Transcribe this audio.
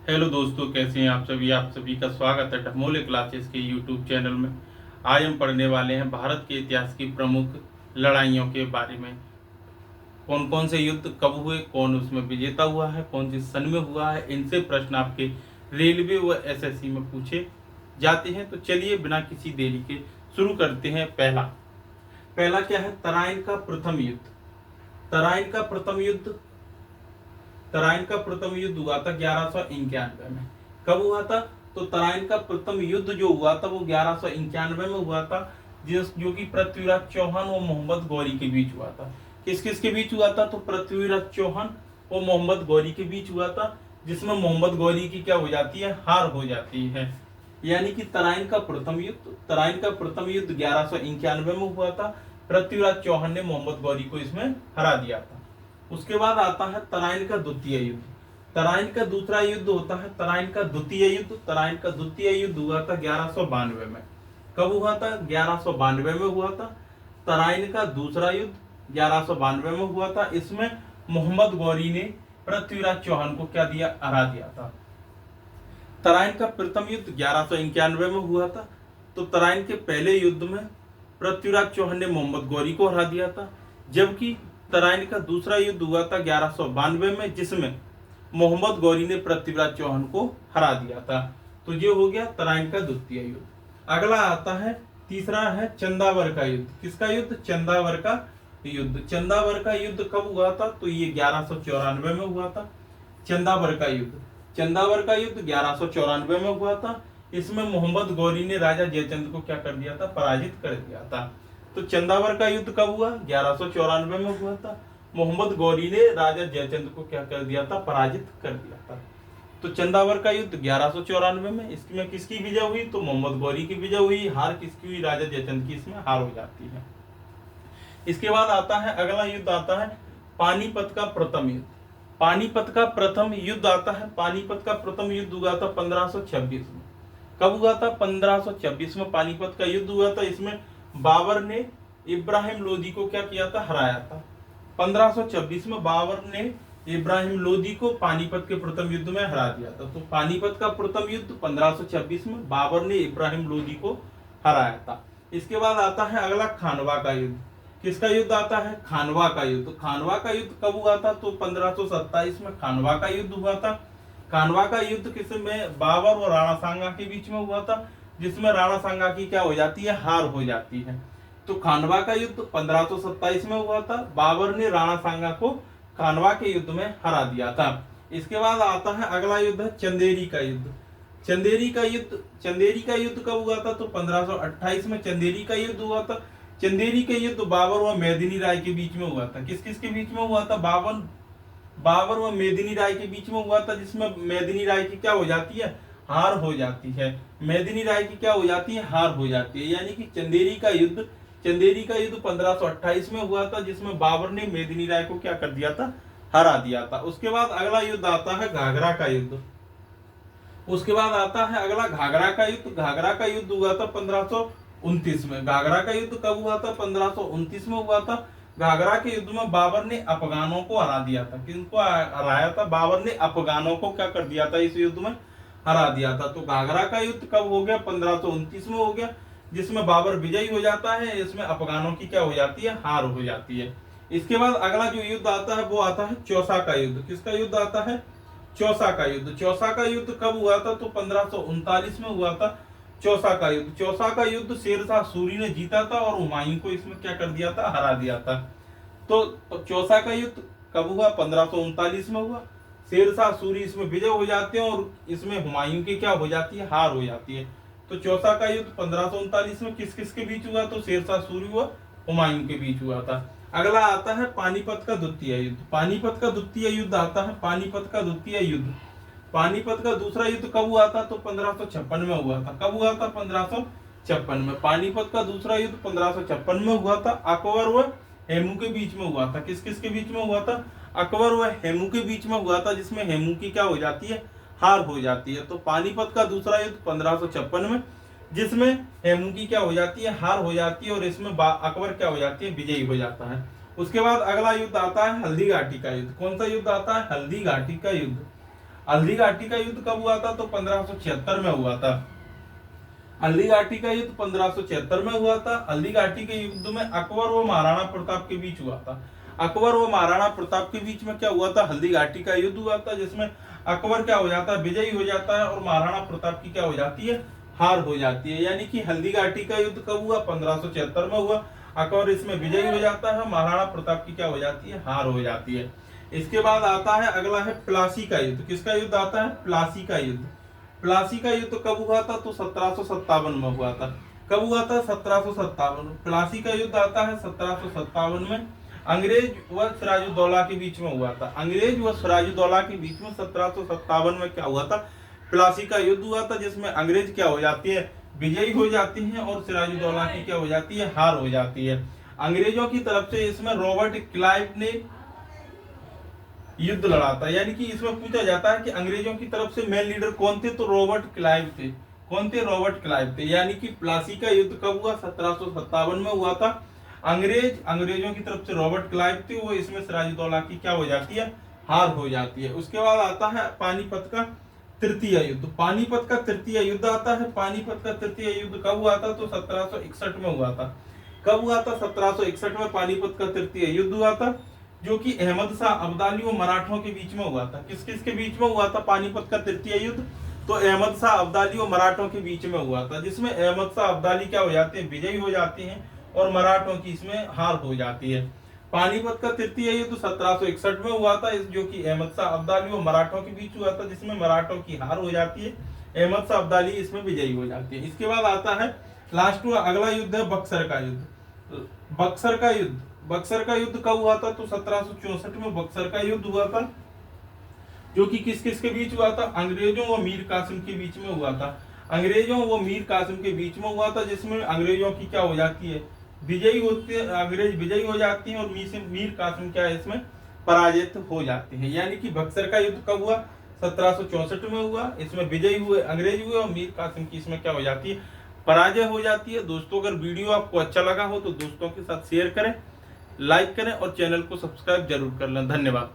Hello दोस्तों, कैसे हैं आप सभी का स्वागत है ढमोले क्लासेस के यूट्यूब चैनल में। आज हम पढ़ने वाले हैं भारत के इतिहास की प्रमुख लड़ाइयों के बारे में। कौन कौन से युद्ध कब हुए, कौन उसमें विजेता हुआ है, कौन सी सन में हुआ है, इनसे प्रश्न आपके रेलवे व एसएससी में पूछे जाते हैं। तो चलिए बिना किसी देरी के शुरू करते हैं। पहला पहला क्या है? तराइन का प्रथम युद्ध। तराइन का प्रथम युद्ध तराइन का प्रथम युद्ध हुआ था 1191 में। कब हुआ था? तो तराइन का प्रथम युद्ध जो हुआ था वो 1191 में हुआ था, जो कि पृथ्वीराज चौहान और मोहम्मद गौरी के बीच हुआ था। किस किस के बीच हुआ था? तो पृथ्वीराज चौहान और मोहम्मद गौरी के बीच हुआ था, जिसमें मोहम्मद गौरी की क्या हो जाती है? हार हो जाती है। यानी कि तराइन का प्रथम युद्ध 1191 में हुआ था। पृथ्वीराज चौहान ने मोहम्मद गौरी को इसमें हरा दिया था। उसके बाद आता है तराइन का द्वितीय युद्ध। तराइन का दूसरा युद्ध होता है तराइन का द्वितीय युद्ध। तराइन का द्वितीय युद्ध हुआ था 1192 में। कब हुआ था? 1192 में हुआ था। तराइन का दूसरा युद्ध 1192 में हुआ था। इसमें मोहम्मद गौरी ने पृथ्वीराज चौहान को क्या दिया? हरा दिया था। तराइन का प्रथम युद्ध 1191 में हुआ था। तो तराइन के पहले युद्ध में पृथ्वीराज चौहान ने मोहम्मद गौरी को हरा दिया था, जबकि तराइन का दूसरा युद्ध हुआ था 1192 में, जिसमें मोहम्मद गौरी ने पृथ्वीराज चौहान को हरा दिया था। तो ये हो गया तराइन का द्वितीय युद्ध। अगला आता है, तीसरा है चंदावर का युद्ध। किसका युद्ध? चंदावर का युद्ध। चंदावर का युद्ध कब हुआ था? तो ये 1194 में हुआ था। चंदावर का युद्ध 1194 में हुआ था। इसमें मोहम्मद गौरी ने राजा जयचंद को क्या कर दिया था? पराजित कर दिया था। तो चंदावर का युद्ध कब हुआ? 1194 में हुआ था। मोहम्मद गौरी ने राजा जयचंद को क्या कर दिया था? पराजित कर दिया था। तो चंदावर का युद्ध 1194 में, इसमें किसकी विजय हुई? तो मोहम्मद गौरी की विजय हुई। हार किसकी हुई? राजा जयचंद की इसमें हार हो जाती है। इसके बाद आता है, अगला युद्ध आता है पानीपत का प्रथम युद्ध। पानीपत का प्रथम युद्ध आता है, पानीपत का प्रथम युद्ध हुआ था 1526 में। कब हुआ था? 1526 में पानीपत का युद्ध हुआ था। इसमें बाबर ने इब्राहिम लोदी को क्या किया था? हराया था। 1526 में बाबर ने इब्राहिम लोदी को पानीपत के प्रथम युद्ध में हरा दिया था। तो पानीपत का प्रथम युद्ध 1526 में बाबर ने इब्राहिम लोदी को हराया था। इसके बाद आता है अगला खानवा का युद्ध। किसका युद्ध आता है? खानवा का युद्ध। खानवा का युद्ध कब हुआ था? तो 1527 में खानवा का युद्ध हुआ था। खानवा का युद्ध किसमें? बाबर और राणा सांगा के बीच में हुआ था, जिसमें राणा सांगा की क्या हो जाती है? हार हो जाती है। तो खानवा का युद्ध 1527 में हुआ था। बाबर ने राणा सांगा को खानवा के युद्ध में हरा दिया था। इसके बाद आता है अगला युद्ध है चंदेरी का युद्ध। चंदेरी का युद्ध कब हुआ था? तो 1528 में चंदेरी का युद्ध हुआ था। चंदेरी का युद्ध बाबर व मेदिनी राय के बीच में हुआ था। किस किस के बीच में हुआ था? बाबर व मेदिनी राय के बीच में हुआ था, जिसमें मेदिनी राय की क्या हो जाती है? हार हो जाती है। मेदिनी राय की क्या हो जाती है? हार हो जाती है। यानी कि चंदेरी का युद्ध 1528 में हुआ था, जिसमें बाबर ने मेदिनी राय को क्या कर दिया था? हरा दिया था। उसके बाद अगला युद्ध आता है घाघरा का युद्ध। उसके बाद आता है अगला घाघरा का युद्ध। घाघरा का युद्ध हुआ था 1529 में। घाघरा का युद्ध कब हुआ था? 1529 में हुआ था। घाघरा के युद्ध में बाबर ने अफगानों को हरा दिया था। किनको हराया था? बाबर ने अफगानों को क्या कर दिया था? इस युद्ध में हरा दिया था। तो घाघरा का युद्ध कब हो गया? 1529 में हो गया, जिसमें बाबर विजयी हो जाता है। इसमें अफगानों की क्या हो जाती है? हार हो जाती है। इसके बाद अगला जो युद्ध आता है वो आता है चौसा का युद्ध। किसका युद्ध आता है? चौसा का युद्ध। चौसा का युद्ध कब हुआ था? तो 1539 में हुआ था चौसा का युद्ध। चौसा का युद्ध शेरशाह सूरी ने जीता था और हुमायूं को इसमें क्या कर दिया था? हरा दिया था। तो चौसा का युद्ध कब हुआ? 1539 में हुआ। शेरशाह सूरी इसमें विजय हो जाते हैं और इसमें हुमायूं की क्या हो जाती है? हार हो जाती है। तो चौसा का युद्ध 1539 में किस किस के बीच हुआ? तो शेरशाह सूरी व हुमायूं के बीच हुआ था। अगला आता है पानीपत का द्वितीय युद्ध। पानीपत का द्वितीय युद्ध आता है, पानीपत का द्वितीय युद्ध। पानीपत का दूसरा युद्ध कब हुआ था? तो 1556 में हुआ था। कब हुआ था? 1556 में। पानीपत का दूसरा युद्ध 1556 में हुआ था। अकबर व हेमू के बीच में हुआ था। किस किस के बीच में हुआ था? अकबर व हेमू के बीच में हुआ था, जिसमें हेमू की क्या हो जाती है? हार हो जाती है। तो पानीपत का दूसरा युद्ध 1556 में, जिसमें हेमू की क्या हो जाती है? हार हो जाती है और इसमें अकबर क्या हो जाती है? विजयी हो जाता है। उसके बाद अगला युद्ध आता है हल्दी घाटी का युद्ध। कौन सा युद्ध आता है? हल्दी घाटी का युद्ध। हल्दी घाटी का युद्ध कब हुआ था? तो 1576 में हुआ था। हल्दी घाटी का युद्ध 1576 में हुआ था। हल्दी घाटी के युद्ध में अकबर व महाराणा प्रताप के बीच हुआ था। अकबर व महाराणा प्रताप के बीच में क्या हुआ था? हल्दी घाटी का युद्ध हुआ था, जिसमें अकबर क्या हो जाता है? विजयी हो जाता है और महाराणा प्रताप की क्या हो जाती है? हार हो जाती है। यानी कि हल्दी घाटी का युद्ध कब हुआ? 1576 में हुआ। अकबर इसमें विजयी हो जाता है, महाराणा प्रताप की क्या हो जाती है? हार हो जाती है। इसके बाद आता है, अगला है प्लासी का युद्ध। किसका युद्ध आता है? प्लासी का युद्ध। प्लासी का युद्ध कब हुआ था? तो 1757 में हुआ था। कब हुआ था? 1757। प्लासी का युद्ध आता है 1757 में। अंग्रेज व सिराजुद्दौला के बीच में हुआ था। अंग्रेज व सिराजुद्दौला के बीच में 1757 में क्या हुआ था? प्लासी का युद्ध हुआ था, जिसमें अंग्रेज क्या हो जाती है? विजयी हो जाती हैं और सिराजुद्दौला की क्या हो जाती है? हार हो जाती है। अंग्रेजों की तरफ से इसमें रॉबर्ट क्लाइव ने युद्ध लड़ा था। यानी कि इसमें पूछा जाता है कि अंग्रेजों की तरफ से मेन लीडर कौन थे? तो रॉबर्ट क्लाइव थे। कौन थे? रॉबर्ट क्लाइव थे। यानी कि प्लासी का युद्ध कब हुआ? 1757 में हुआ था। अंग्रेजों की तरफ से रॉबर्ट क्लाइव थे, वो इसमें सिराजुद्दौला की क्या हो जाती है? हार हो जाती है। उसके बाद आता है पानीपत का तृतीय युद्ध। पानीपत का तृतीय युद्ध आता है। पानीपत का तृतीय युद्ध कब हुआ था? तो 1761 में हुआ था। कब हुआ था? 1761 में पानीपत का तृतीय युद्ध हुआ था, जो कि अहमद शाह अब्दाली और मराठों के बीच में हुआ था। किस किस के बीच में हुआ था पानीपत का तृतीय युद्ध? तो अहमद शाह अब्दाली और मराठों के बीच में हुआ था, जिसमें अहमद शाह अब्दाली क्या हो जाते हैं? विजयी हो जाते हैं और मराठों की इसमें हार हो जाती है। पानीपत का तृतीय युद्ध 1761 में हुआ था, जो कि अहमद शाह अब्दाली और मराठों के बीच हुआ था, जिसमें मराठों की हार हो जाती है, अहमद शाह अब्दाली इसमें विजयी हो जाती है। इसके बाद आता है लास्ट अगला युद्ध है बक्सर का युद्ध। बक्सर का युद्ध, बक्सर का युद्ध कब हुआ था? तो 1764 में बक्सर का युद्ध हुआ था, जो कि किस किस के बीच हुआ था? अंग्रेजों व मीर कासिम के बीच में हुआ था। अंग्रेजों व मीर कासिम के बीच में हुआ था, जिसमें अंग्रेजों की क्या हो जाती है? विजयी होते हैं। अंग्रेज विजयी हो जाती हैं और मीर कासिम क्या है? इसमें पराजित हो जाते हैं। यानी कि बक्सर का युद्ध कब हुआ? 1764 में हुआ। इसमें विजयी हुए अंग्रेज हुए और मीर कासिम की इसमें क्या हो जाती है? पराजय हो जाती है। दोस्तों, अगर वीडियो आपको अच्छा लगा हो तो दोस्तों के साथ शेयर करें, लाइक करें और चैनल को सब्सक्राइब जरूर कर लें। धन्यवाद।